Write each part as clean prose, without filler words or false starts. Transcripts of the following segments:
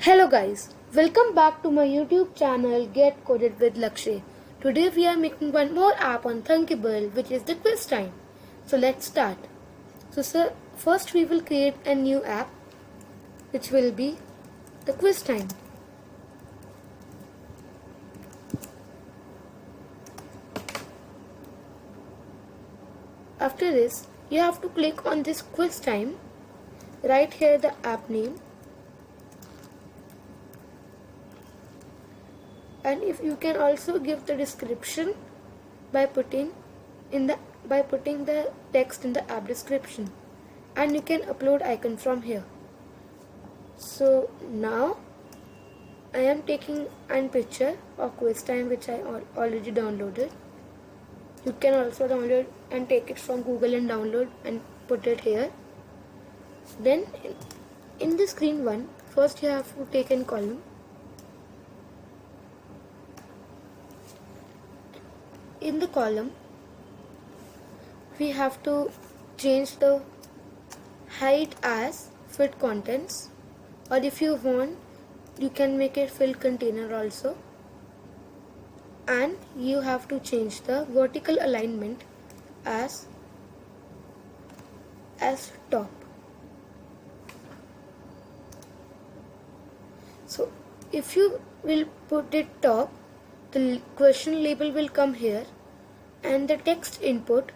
Hello guys, welcome back to my YouTube channel Get Coded with Lakshay. Today we are making one more app on Thunkable, which is the quiz time. So let's start. So first we will create a new app which will be the quiz time. After this you have to click on this quiz time, write here the app name, and if you can also give the description by putting the text in the app description, and you can upload icon from here. So now I am taking a picture of quiz time which I already downloaded. You can also download and take it from Google and download and put it here. Then in the screen one, first you have to take in column. In the column we have to change the height as fit contents, or if you want you can make it fill container also, and you have to change the vertical alignment as top. So if you will put it top, the question label will come here and the text input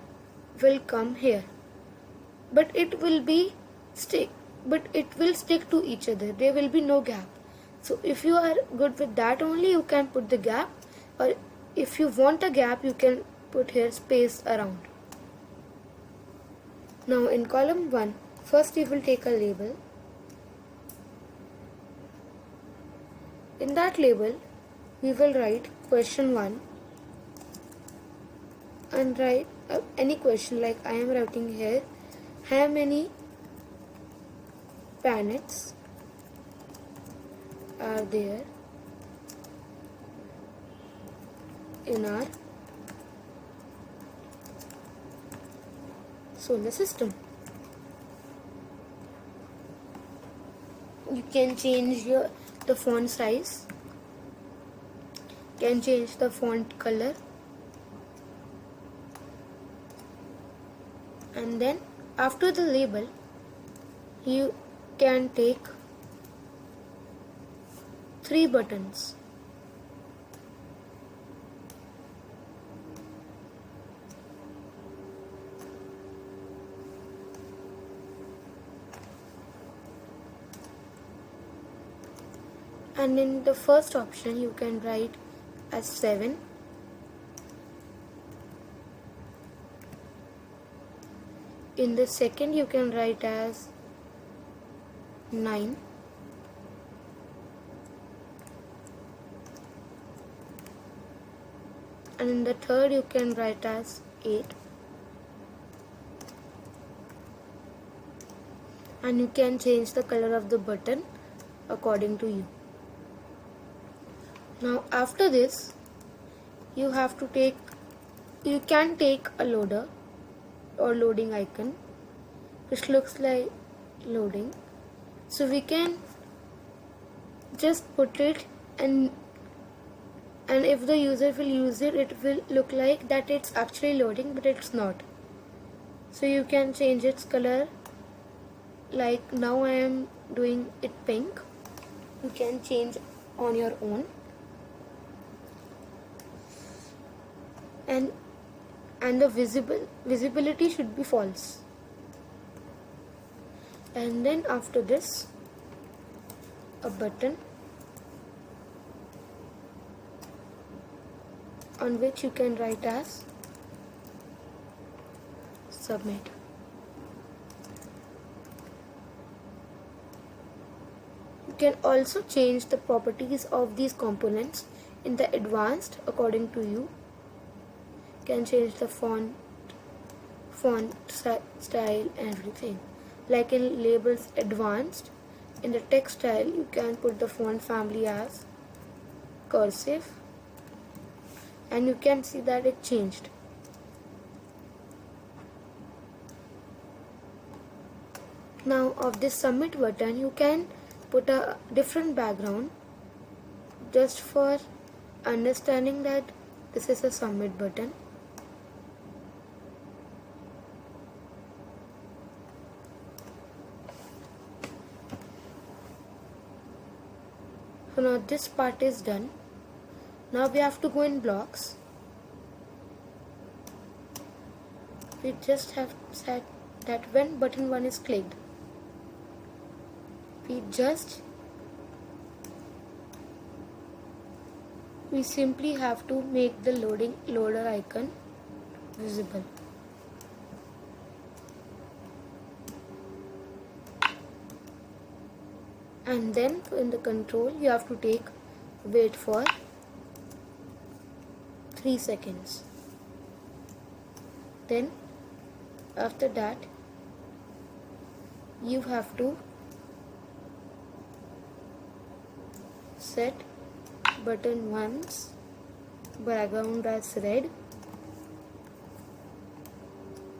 will come here, but it will stick to each other. There will be no gap. So if you are good with that only, you can put the gap, or if you want a gap you can put here space around. Now in column 1, first you will take a label. In that label we will write question 1 and write any question, like I am writing here, how many planets are there in our solar system. You can change the font size, can change the font color, and then after the label you can take 3 buttons. And in the first option you can write as 7. In the second you can write as 9. And in the third you can write as 8. And you can change the color of the button according to you. Now after this you can take a loader or loading icon which looks like loading. So we can just put it, and if the user will use it, it will look like that it's actually loading, but it's not. So you can change its color, like now I am doing it pink. You can change on your own. And the visibility should be false. And then after this, a button on which you can write as submit. You can also change the properties of these components in the advanced according to you. Can change the font style, everything. Like in labels advanced, in the text style you can put the font family as cursive, and you can see that it changed. Now of this submit button you can put a different background just for understanding that this is a submit button. So now this part is done. Now we have to go in blocks. We just have said that when button 1 is clicked, we simply have to make the loader icon visible. And then in the control you have to wait for 3 seconds. Then after that you have to set button 1's background as red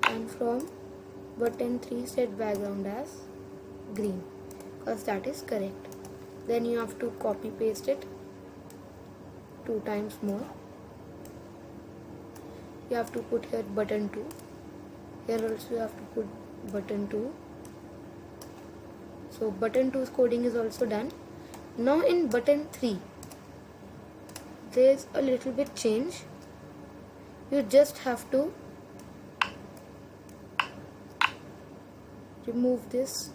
and from button 3 set background as green, because that is correct. Then you have to copy paste it 2 times more. You have to put here button 2. Here also you have to put button 2. So button 2's coding is also done. Now in button 3 there is a little bit change. You just have to remove this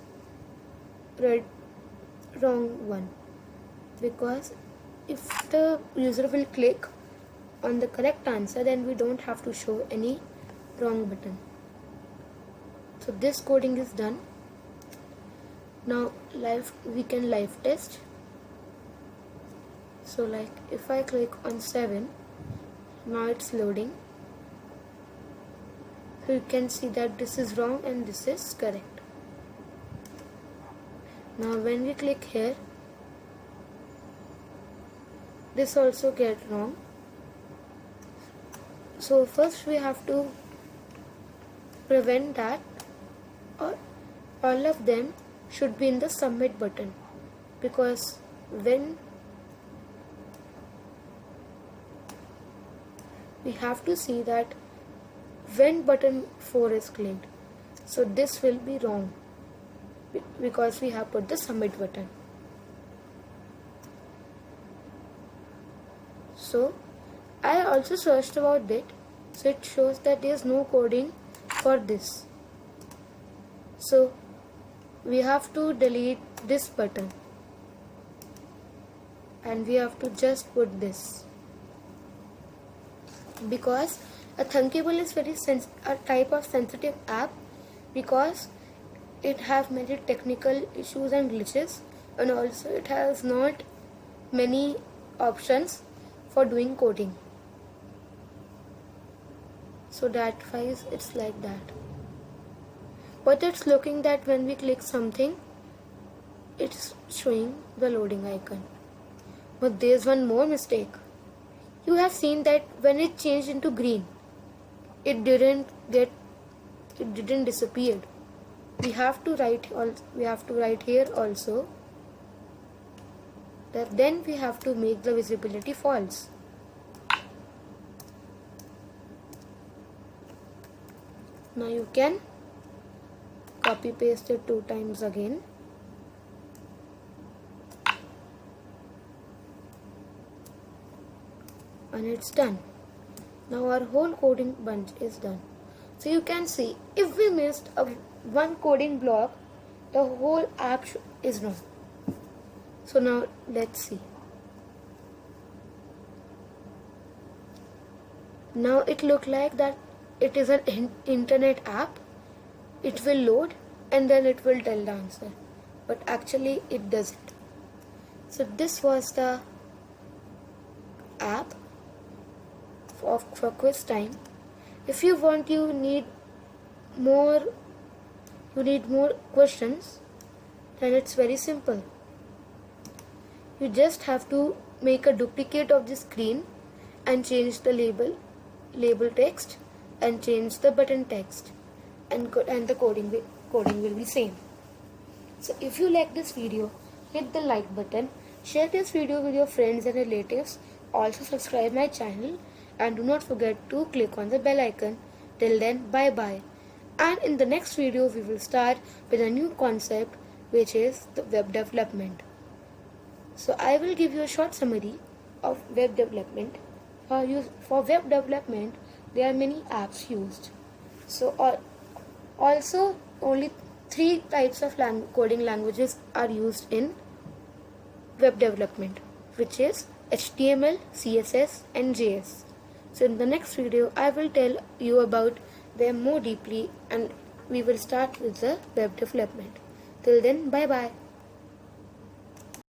wrong one, because if the user will click on the correct answer, then we don't have to show any wrong button. So this coding is done. Now we can live test. So like if I click on 7, now it's loading. So you can see that this is wrong and this is correct. Now when we click here, this also gets wrong. So first we have to prevent that, or all of them should be in the submit button, because when we have to see that when button 4 is clicked, so this will be wrong because we have put the submit button. So I also searched about it, so it shows that there is no coding for this. So we have to delete this button and we have to just put this, because a Thunkable is a type of sensitive app, because it have many technical issues and glitches, and also it has not many options for doing coding. So that why it's like that. But it's looking that when we click something, it's showing the loading icon. But there's one more mistake. You have seen that when it changed into green, it didn't disappear. We have to write here also that then we have to make the visibility false. Now you can copy paste it 2 times again. And it's done. Now our whole coding bunch is done. So you can see if we missed one coding block, the whole app is wrong. So now let's see. Now it look like that it is an internet app. It will load and then it will tell the answer, but actually it doesn't. So this was the app for quiz time. If you want, you need more questions, then it's very simple. You just have to make a duplicate of the screen and change the label text and change the button text, and the coding will be same. So if you like this video, hit the like button, share this video with your friends and relatives, also subscribe my channel and do not forget to click on the bell icon. Till then, bye bye. And in the next video we will start with a new concept, which is the web development. So I will give you a short summary of web development. For web development, there are many apps used. So also only three types of coding languages are used in web development, which is HTML, CSS and JS. So in the next video I will tell you about them more deeply, and we will start with the web development. Till then, bye bye.